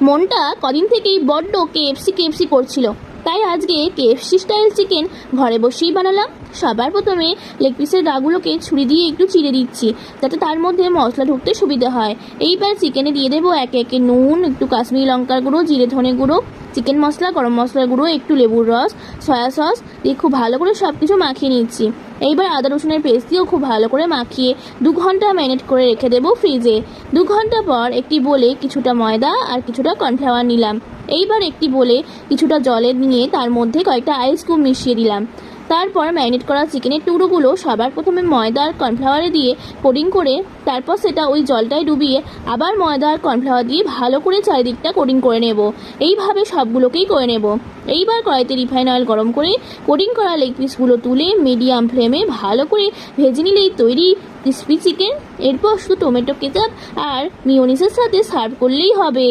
মনটা কদিন থেকেই বড্ড কেএফসি করছিল, তাই আজকে কেএফসি স্টাইল চিকেন ঘরে বসেই বানালাম। সবার প্রথমে লেগ পিসের গাগুলোকে ছুরি দিয়ে একটু চিড়ে দিচ্ছি, যাতে তার মধ্যে মশলা ঢুকতে সুবিধা হয়। এইবার চিকেনে দিয়ে দেবো একে একে নুন, একটু কাশ্মীরি লঙ্কার গুঁড়ো, জিরে ধনে গুঁড়ো, চিকেন মশলা, গরম মশলার গুঁড়ো, একটু লেবুর রস, সয়া সস দিয়ে খুব ভালো করে সব কিছু মাখিয়ে নিচ্ছি। এইবার আদা রসুনের পেস্ট দিয়েও খুব ভালো করে মাখিয়ে 2 ঘন্টা ম্যারিনেট করে রেখে দেবো ফ্রিজে। 2 ঘন্টা পর একটি বোলে কিছুটা ময়দা আর কিছুটা কর্নফ্লাওয়ার নিলাম। এইবার একটি বোলে কিছুটা জলে নিয়ে তার মধ্যে কয়েকটা আইস কিউব মিশিয়ে দিলাম। তারপর ম্যারিনেট করা চিকেনের টুকরোগুলো সবার প্রথমে ময়দা আর কর্নফ্লাওয়ারে দিয়ে কোটিং করে তারপর সেটা ওই জলটায় ডুবিয়ে আবার ময়দা আর কর্নফ্লাওয়ার দিয়ে ভালো করে চারিদিকটা কোটিং করে নেব। এইভাবে সবগুলোকেই করে নেব। এইবার কড়াইতে রিফাইন অয়েল গরম করে কোটিং করা লেগ পিসগুলো তুলে মিডিয়াম ফ্লেমে ভালো করে ভেজে নিলেই তৈরি ক্রিসপি চিকেন। এরপর শুধু টমেটো কেচাপ আর মিওনিসের সাথে সার্ভ করলেই হবে।